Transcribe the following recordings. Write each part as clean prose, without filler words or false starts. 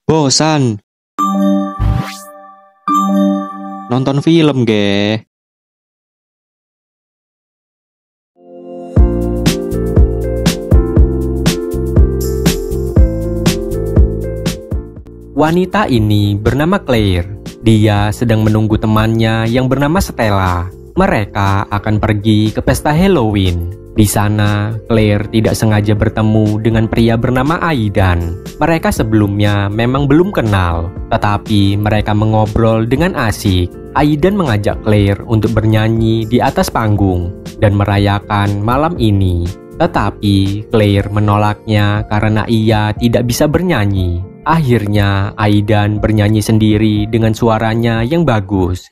Bosan. Nonton film, ge. Wanita ini bernama Claire. Dia sedang menunggu temannya yang bernama Stella. Mereka akan pergi ke pesta Halloween. Di sana, Claire tidak sengaja bertemu dengan pria bernama Aidan. Mereka sebelumnya memang belum kenal, tetapi mereka mengobrol dengan asik. Aidan mengajak Claire untuk bernyanyi di atas panggung dan merayakan malam ini. Tetapi Claire menolaknya karena ia tidak bisa bernyanyi. Akhirnya Aidan bernyanyi sendiri dengan suaranya yang bagus.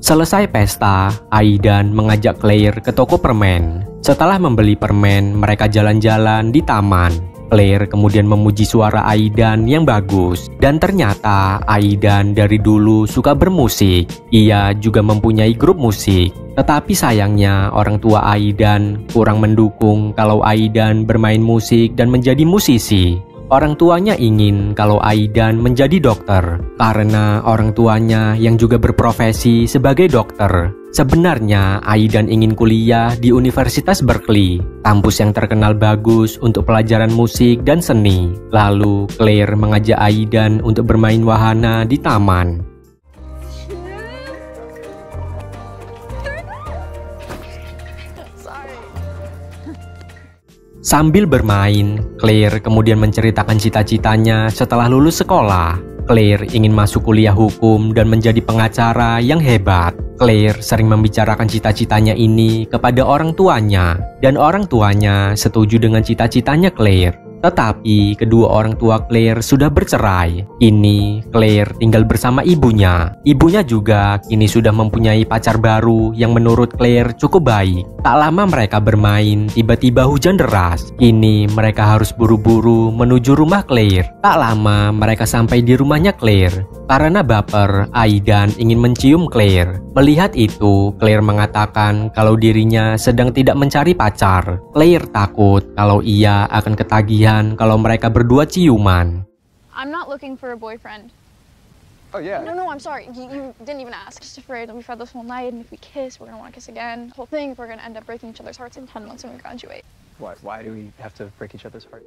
Selesai pesta, Aidan mengajak Claire ke toko permen. Setelah membeli permen, mereka jalan-jalan di taman. Claire kemudian memuji suara Aidan yang bagus. Dan ternyata Aidan dari dulu suka bermusik. Ia juga mempunyai grup musik. Tetapi sayangnya orang tua Aidan kurang mendukung kalau Aidan bermain musik dan menjadi musisi. Orang tuanya ingin kalau Aidan menjadi dokter, karena orang tuanya yang juga berprofesi sebagai dokter. Sebenarnya Aidan ingin kuliah di Universitas Berkeley, kampus yang terkenal bagus untuk pelajaran musik dan seni. Lalu Claire mengajak Aidan untuk bermain wahana di taman. Sambil bermain, Claire kemudian menceritakan cita-citanya setelah lulus sekolah. Claire ingin masuk kuliah hukum dan menjadi pengacara yang hebat. Claire sering membicarakan cita-citanya ini kepada orang tuanya, dan orang tuanya setuju dengan cita-citanya Claire. Tetapi kedua orang tua Claire sudah bercerai. Kini Claire tinggal bersama ibunya. Ibunya juga kini sudah mempunyai pacar baru yang menurut Claire cukup baik. Tak lama mereka bermain, tiba-tiba hujan deras. Kini mereka harus buru-buru menuju rumah Claire. Tak lama mereka sampai di rumahnya Claire. Karena baper, Aidan ingin mencium Claire. Melihat itu, Claire mengatakan kalau dirinya sedang tidak mencari pacar. Claire takut kalau ia akan ketagihan kalau mereka berdua ciuman. I'm not looking for a boyfriend. Oh yeah. No, I'm sorry. You didn't even ask. Just afraid that we've had this whole night, and if we kiss, we're gonna want to kiss again. The whole thing, we're gonna end up breaking each other's hearts in 10 months when we graduate. Why do we have to break each other's hearts?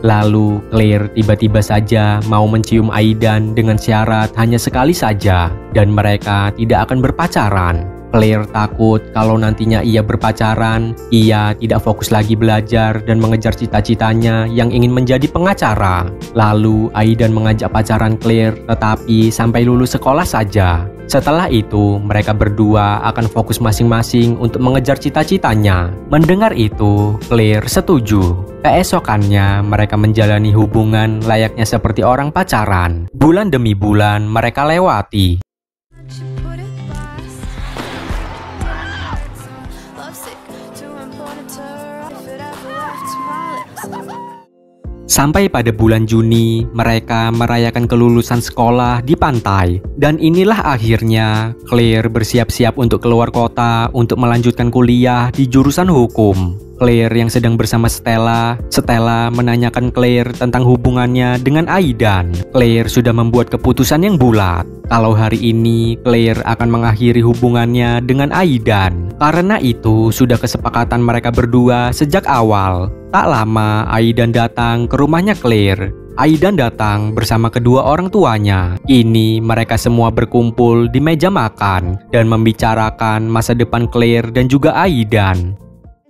Lalu Claire tiba-tiba saja mau mencium Aidan dengan syarat hanya sekali saja, dan mereka tidak akan berpacaran. Claire takut kalau nantinya ia berpacaran, ia tidak fokus lagi belajar dan mengejar cita-citanya yang ingin menjadi pengacara. Lalu Aidan mengajak pacaran Claire, tetapi sampai lulus sekolah saja. Setelah itu, mereka berdua akan fokus masing-masing untuk mengejar cita-citanya. Mendengar itu, Claire setuju. Keesokannya, mereka menjalani hubungan layaknya seperti orang pacaran. Bulan demi bulan, mereka lewati. Sampai pada bulan Juni, mereka merayakan kelulusan sekolah di pantai. Dan inilah akhirnya Claire bersiap-siap untuk keluar kota untuk melanjutkan kuliah di jurusan hukum. Claire yang sedang bersama Stella menanyakan Claire tentang hubungannya dengan Aidan. Claire sudah membuat keputusan yang bulat. Kalau hari ini Claire akan mengakhiri hubungannya dengan Aidan. Karena itu sudah kesepakatan mereka berdua sejak awal. Tak lama Aidan datang ke rumahnya Claire. Aidan datang bersama kedua orang tuanya. Kini mereka semua berkumpul di meja makan dan membicarakan masa depan Claire dan juga Aidan.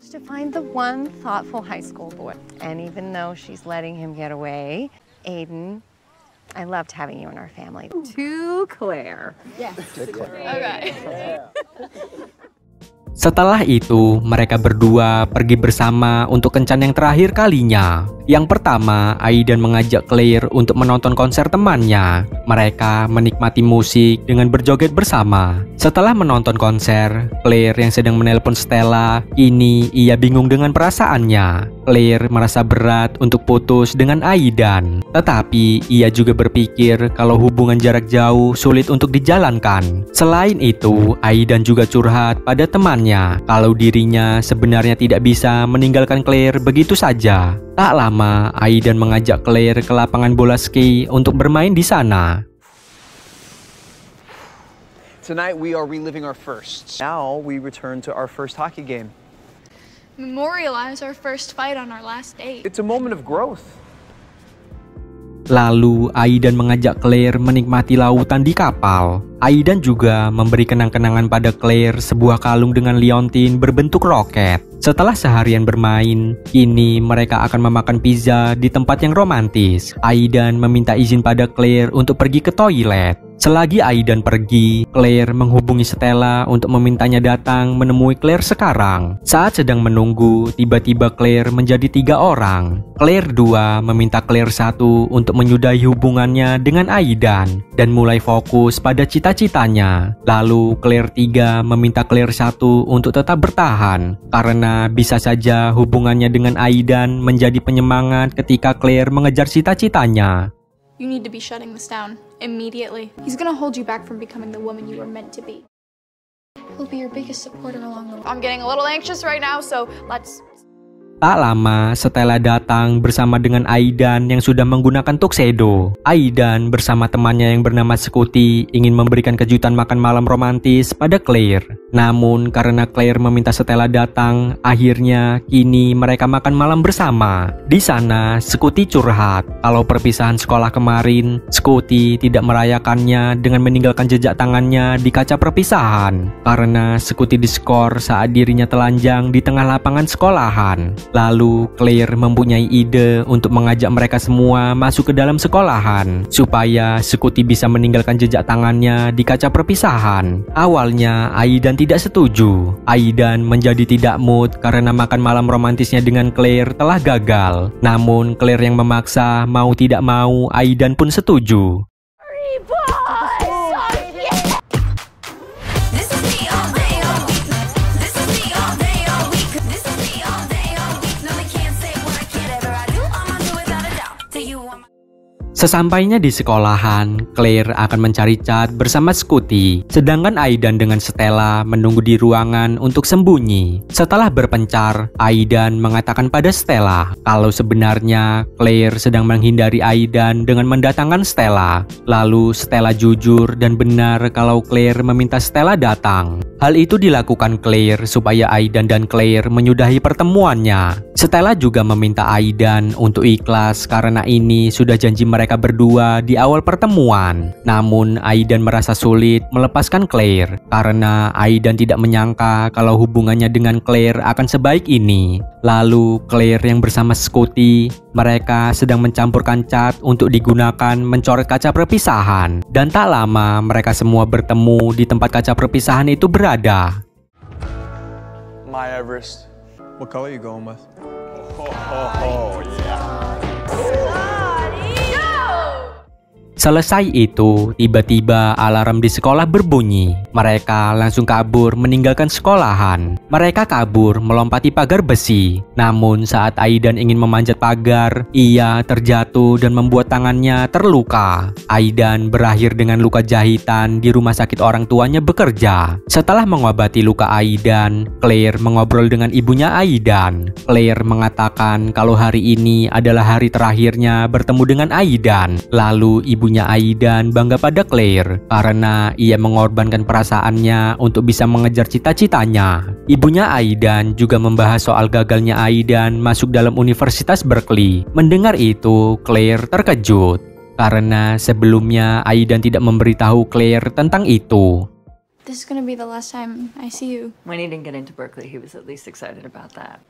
To find the one thoughtful high school boy. And even though she's letting him get away, Aiden, I loved having you in our family. To Claire. Yes. Okay. Setelah itu, mereka berdua pergi bersama untuk kencan yang terakhir kalinya. Yang pertama, Aidan mengajak Claire untuk menonton konser temannya. Mereka menikmati musik dengan berjoget bersama. Setelah menonton konser, Claire yang sedang menelpon Stella, kini ia bingung dengan perasaannya. Claire merasa berat untuk putus dengan Aidan. Tetapi ia juga berpikir kalau hubungan jarak jauh sulit untuk dijalankan. Selain itu, Aidan juga curhat pada temannya kalau dirinya sebenarnya tidak bisa meninggalkan Claire begitu saja. Tak lama, Aidan mengajak Claire ke lapangan bola ski untuk bermain di sana. Tonight we are reliving our firsts. Now we return to our first hockey game. Memorialize our first fight on our last date. It's a moment of growth. Lalu Aidan mengajak Claire menikmati lautan di kapal. Aidan juga memberi kenang-kenangan pada Claire sebuah kalung dengan liontin berbentuk roket. Setelah seharian bermain, kini mereka akan memakan pizza di tempat yang romantis. Aidan meminta izin pada Claire untuk pergi ke toilet. Selagi Aidan pergi, Claire menghubungi Stella untuk memintanya datang menemui Claire sekarang. Saat sedang menunggu, tiba-tiba Claire menjadi 3 orang. Claire 2 meminta Claire 1 untuk menyudahi hubungannya dengan Aidan dan mulai fokus pada cita-citanya. Lalu Claire 3 meminta Claire 1 untuk tetap bertahan karena bisa saja hubungannya dengan Aidan menjadi penyemangat ketika Claire mengejar cita-citanya. You need to be shutting this down immediately. He's gonna hold you back from becoming the woman you were meant to be. He'll be your biggest supporter along the way. I'm getting a little anxious right now, so let's... Tak lama, Stella datang bersama dengan Aidan yang sudah menggunakan tuxedo. Aidan bersama temannya yang bernama Scotty ingin memberikan kejutan makan malam romantis pada Claire. Namun karena Claire meminta Stella datang, akhirnya kini mereka makan malam bersama. Di sana, Scotty curhat kalau perpisahan sekolah kemarin, Scotty tidak merayakannya dengan meninggalkan jejak tangannya di kaca perpisahan. Karena Scotty diskor saat dirinya telanjang di tengah lapangan sekolahan. Lalu Claire mempunyai ide untuk mengajak mereka semua masuk ke dalam sekolahan supaya Scotty bisa meninggalkan jejak tangannya di kaca perpisahan. Awalnya Aidan tidak setuju. Aidan menjadi tidak mood karena makan malam romantisnya dengan Claire telah gagal. Namun Claire yang memaksa, mau tidak mau Aidan pun setuju. Sesampainya di sekolahan, Claire akan mencari cat bersama Scotty, sedangkan Aidan dengan Stella menunggu di ruangan untuk sembunyi. Setelah berpencar, Aidan mengatakan pada Stella kalau sebenarnya Claire sedang menghindari Aidan dengan mendatangkan Stella. Lalu Stella jujur dan benar kalau Claire meminta Stella datang. Hal itu dilakukan Claire supaya Aidan dan Claire menyudahi pertemuannya. Stella juga meminta Aidan untuk ikhlas karena ini sudah janji mereka berdua di awal pertemuan. Namun Aidan merasa sulit melepaskan Claire karena Aidan tidak menyangka kalau hubungannya dengan Claire akan sebaik ini. Lalu Claire yang bersama Scotty, mereka sedang mencampurkan cat untuk digunakan mencoret kaca perpisahan. Dan tak lama mereka semua bertemu di tempat kaca perpisahan itu berada. My Everest. What color are you going with? Selesai itu, tiba-tiba alarm di sekolah berbunyi. Mereka langsung kabur meninggalkan sekolahan. Mereka kabur melompati pagar besi. Namun saat Aidan ingin memanjat pagar, ia terjatuh dan membuat tangannya terluka. Aidan berakhir dengan luka jahitan di rumah sakit orang tuanya bekerja. Setelah mengobati luka Aidan, Claire mengobrol dengan ibunya Aidan. Claire mengatakan kalau hari ini adalah hari terakhirnya bertemu dengan Aidan. Lalu ibunya Aidan bangga pada Claire karena ia mengorbankan perasaannya untuk bisa mengejar cita-citanya. Ibunya Aidan juga membahas soal gagalnya Aidan masuk dalam Universitas Berkeley. Mendengar itu, Claire terkejut karena sebelumnya Aidan tidak memberitahu Claire tentang itu. This is gonna be the last time I see you. When he didn't get into Berkeley, he was at least excited about that.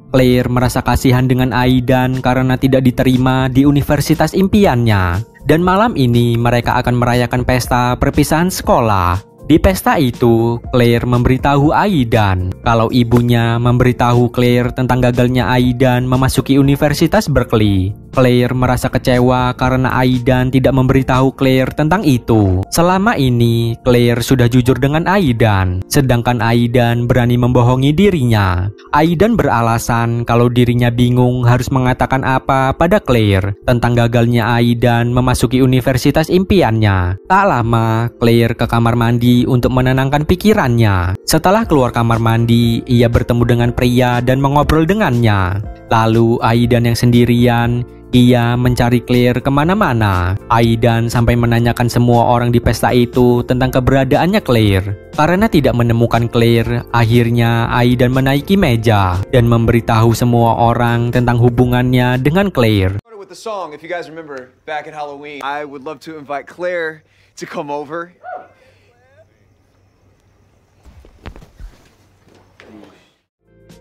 Claire merasa kasihan dengan Aidan karena tidak diterima di universitas impiannya. Dan malam ini mereka akan merayakan pesta perpisahan sekolah. Di pesta itu, Claire memberitahu Aidan kalau ibunya memberitahu Claire tentang gagalnya Aidan memasuki Universitas Berkeley. Claire merasa kecewa karena Aidan tidak memberitahu Claire tentang itu. Selama ini, Claire sudah jujur dengan Aidan, sedangkan Aidan berani membohongi dirinya. Aidan beralasan kalau dirinya bingung harus mengatakan apa pada Claire tentang gagalnya Aidan memasuki universitas impiannya. Tak lama, Claire ke kamar mandi untuk menenangkan pikirannya. Setelah keluar kamar mandi, ia bertemu dengan pria dan mengobrol dengannya. Lalu Aidan yang sendirian, ia mencari Claire kemana-mana. Aidan sampai menanyakan semua orang di pesta itu tentang keberadaannya Claire. Karena tidak menemukan Claire, akhirnya Aidan menaiki meja dan memberitahu semua orang tentang hubungannya dengan Claire. With the song, if you guys remember back at Halloween, I would love to invite Claire to come over.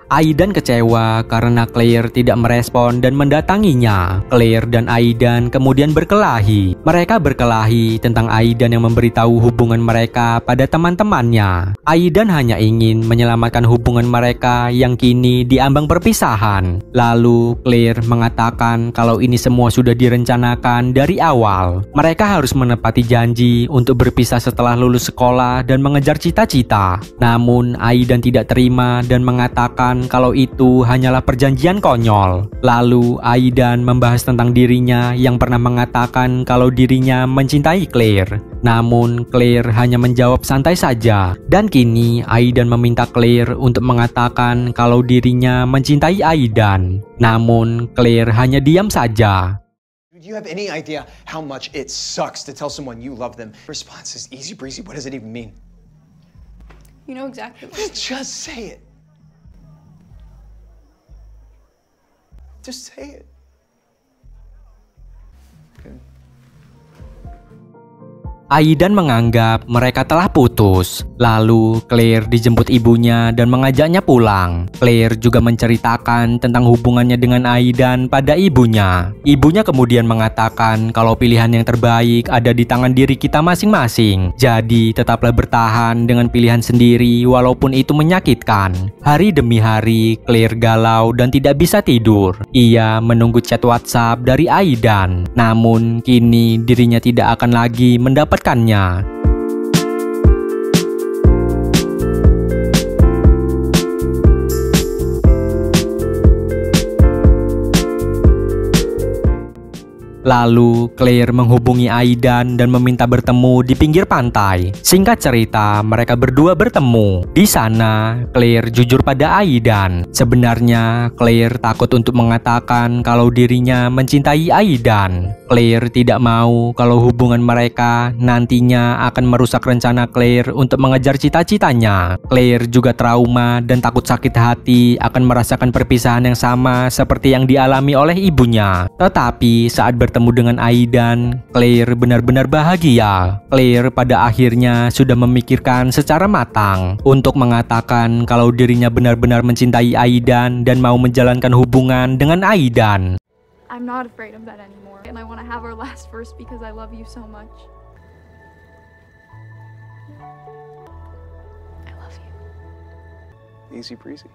Aidan kecewa karena Claire tidak merespon dan mendatanginya. Claire dan Aidan kemudian berkelahi. Mereka berkelahi tentang Aidan yang memberitahu hubungan mereka pada teman-temannya. Aidan hanya ingin menyelamatkan hubungan mereka yang kini diambang perpisahan. Lalu Claire mengatakan kalau ini semua sudah direncanakan dari awal. Mereka harus menepati janji untuk berpisah setelah lulus sekolah dan mengejar cita-cita. Namun Aidan tidak terima dan mengatakan kalau itu hanyalah perjanjian konyol. Lalu Aidan membahas tentang dirinya yang pernah mengatakan kalau dirinya mencintai Claire. Namun Claire hanya menjawab santai saja. Dan kini Aidan meminta Claire untuk mengatakan kalau dirinya mencintai Aidan. Namun Claire hanya diam saja. Do you have any idea how much it sucks to tell someone you love them? Response is easy breezy. What does it even mean? You know exactly what Just say it. Just say it. Okay. Aidan menganggap mereka telah putus. Lalu Claire dijemput ibunya dan mengajaknya pulang. Claire juga menceritakan tentang hubungannya dengan Aidan pada ibunya. Ibunya kemudian mengatakan kalau pilihan yang terbaik ada di tangan diri kita masing-masing. Jadi tetaplah bertahan dengan pilihan sendiri walaupun itu menyakitkan. Hari demi hari Claire galau dan tidak bisa tidur. Ia menunggu chat WhatsApp dari Aidan. Namun kini dirinya tidak akan lagi mendapatkannya. Lalu Claire menghubungi Aidan dan meminta bertemu di pinggir pantai. Singkat cerita, mereka berdua bertemu. Di sana, Claire jujur pada Aidan. Sebenarnya, Claire takut untuk mengatakan kalau dirinya mencintai Aidan. Claire tidak mau kalau hubungan mereka nantinya akan merusak rencana Claire untuk mengejar cita-citanya. Claire juga trauma dan takut sakit hati akan merasakan perpisahan yang sama seperti yang dialami oleh ibunya. Tetapi saat bertemu dengan Aidan, Claire benar-benar bahagia. Claire pada akhirnya sudah memikirkan secara matang untuk mengatakan kalau dirinya benar-benar mencintai Aidan dan mau menjalankan hubungan dengan Aidan. I'm not afraid of that anymore, and I want to have our last verse because I love you so much. I love you. Easy breezy.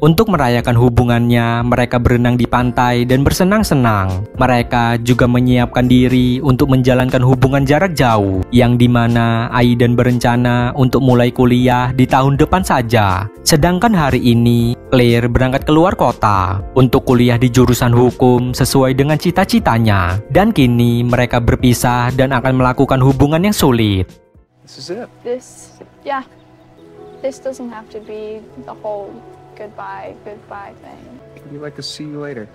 Untuk merayakan hubungannya, mereka berenang di pantai dan bersenang-senang. Mereka juga menyiapkan diri untuk menjalankan hubungan jarak jauh, yang dimana Aidan berencana untuk mulai kuliah di tahun depan saja. Sedangkan hari ini, Claire berangkat keluar kota untuk kuliah di jurusan hukum sesuai dengan cita-citanya. Dan kini mereka berpisah dan akan melakukan hubungan yang sulit. This is it. This doesn't have to be the whole goodbye thing. It'd be like a see you later.